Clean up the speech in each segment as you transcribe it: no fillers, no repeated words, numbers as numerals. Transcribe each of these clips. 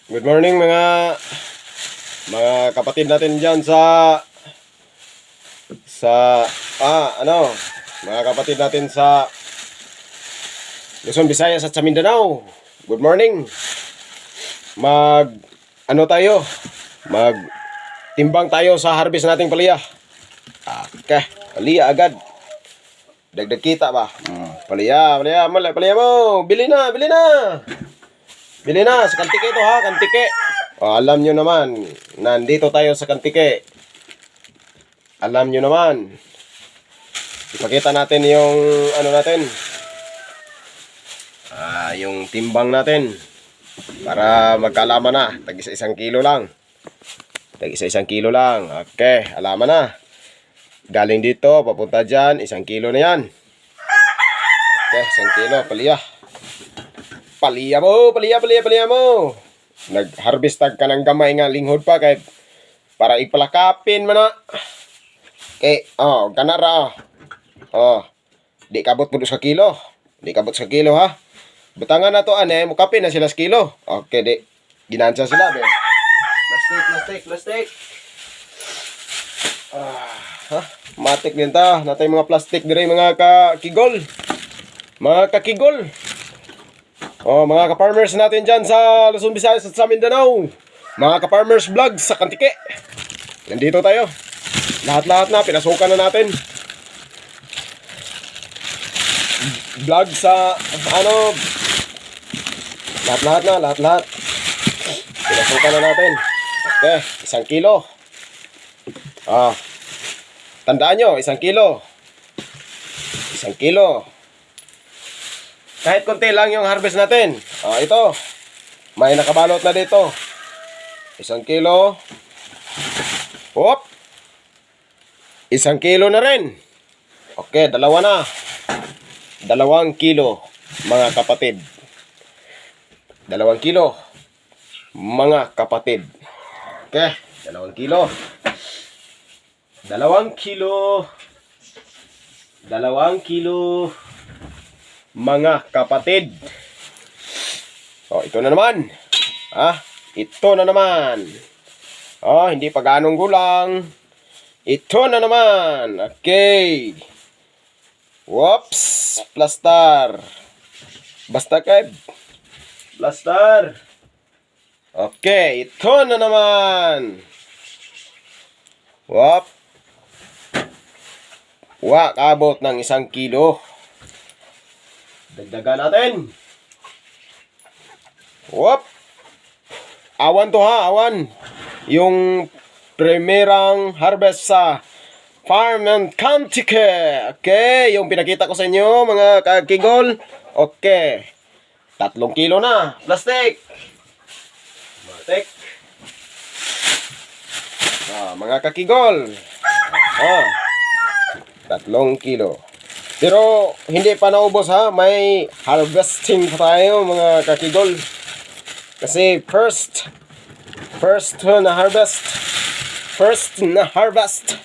Good morning mga kapatid natin diyan mga kapatid natin sa Luzon, Visayas at sa Mindanao. Good morning. Mag timbang tayo sa harvest nating palaya. Okay, palaya agad. Dagdag kita ba? Palaya mo. Bili na. Bili na, sa Kantike ito ha, Kantike. Alam nyo naman, nandito tayo sa Kantike. Alam nyo naman. Ipakita natin yung yung timbang natin. Para magkaalaman na, tag-isa 1 kilo lang. Tag-isa 1 kilo lang. Okay, alaman na. Galing dito, papunta dyan, 1 kilo na yan. Okay, 1 kilo, palaya. Palaya mo. Nag-harvest tag ka ng gamay nga linghod pa kay para ipalakapin man na. Okay, kanara. Di kabot mo sa kilo. Di kabot sa kilo ha. Butangan na to mukapin na sila sa kilo. Okay, di ginansya sila be. Plastic. Matik din ta. Natay mga plastic dire mga kakigol. Mga ka-farmers natin dyan sa Luzon, Visayas at sa Mindanao. Mga ka-farmers vlog sa Kantike. Nandito tayo. Lahat-lahat na, pinasukan na natin. Vlog sa, lahat-lahat. Pinasukan na natin. Okay, 1 kilo. Tandaan nyo, 1 kilo. 1 kilo. Kahit konti lang yung harvest natin. Ito. May nakabalot na dito. 1 kilo. 1 kilo na rin. Okay, dalawa na. 2 kilo, mga kapatid. 2 kilo, mga kapatid. Okay, 2 kilo. 2 kilo. 2 kilo. Mga kapatid. Ito na naman. Ito na naman. Hindi pa ganong gulang. Ito na naman. Okay. Whoops. Plaster. Basta kay plaster. Okay. Ito na naman. Whoop. Abot ng 1 kilo. Dagdagan natin. Awan to ha, awan. Yung primerang harvest sa Farm and Kantike. Okay, yung pinakita ko sa inyo mga kakigol. Okay. 3 kilo na. Plastic. Mga kakigol. 3 kilo. Pero hindi pa naubos ha, may harvesting pa tayo mga kakigol. Kasi first na harvest.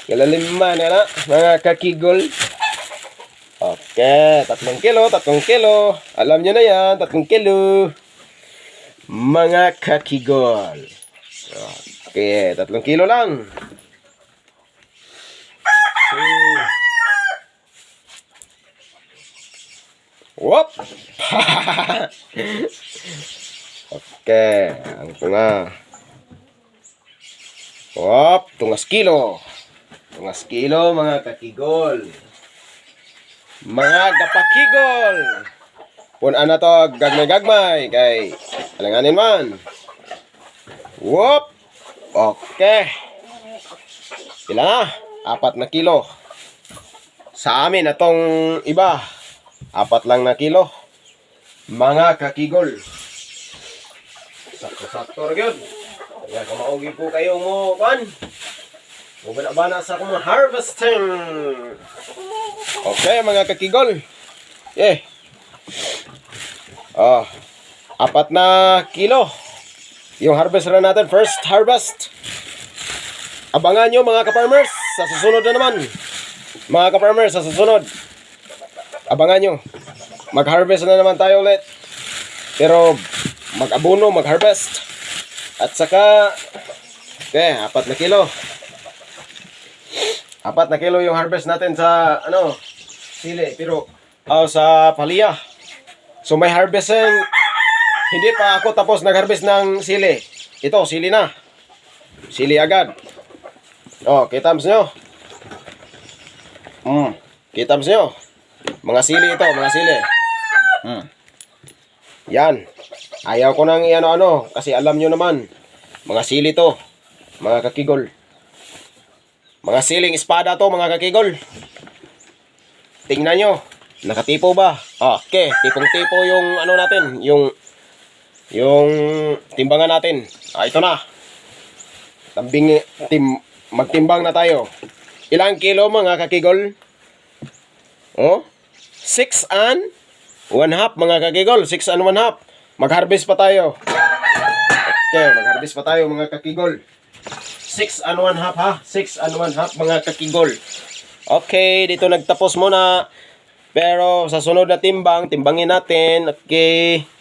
Galalima na mga kakigol. Okay, 3 kilo. Alam nyo na yan, 3 kilo. Mga kakigol. Okay, 3 kilo lang. Okay, ang tunga. Tungas kilo. Mga kakigol. Mga kapakigol. Punan na to, gagmay kay alanganin man. Okay. Pila na? 4 na kilo. Sa amin atong iba 4 lang na kilo. Mga kakigol. Sakto-sakto rin yun. Kaya kamaugi po kayo mo bana sa akong harvesting. Okay mga kakigol. 4 na kilo. Yung harvest na natin. First harvest. Abangan nyo mga ka-farmers. Sa susunod na naman. Mga ka-farmers, sa susunod. Abangan nyo. Mag-harvest na naman tayo ulit. Pero mag-abono, mag-harvest. At saka, okay, 4 na kilo. 4 na kilo yung harvest natin sa, sili, pero, sa palya. So may harvesting, hindi pa ako tapos nag-harvest ng sili. Ito, sili na. Sili agad. Oh, kitams nyo. Kitams nyo. Mga sili ito, mga sili. Yan. Ayaw ko nang i-ano-ano kasi alam nyo naman. Mga sili to, mga kakigol. Mga siling espada to, mga kakigol. Tingnan nyo. Nakatipo ba? Okay, tipong-tipo yung natin, yung timbangan natin. Ito na. Magtimbang na tayo. Ilang kilo, mga kakigol? 6 and 1/2, mga kakigol. 6 and 1/2. Mag-harvest pa tayo. Okay, mag-harvest pa tayo, mga kakigol. 6 and 1/2 ha. 6 and 1/2, mga kakigol. Okay, dito nagtapos muna. Pero sa sunod na timbang, timbangin natin. Okay.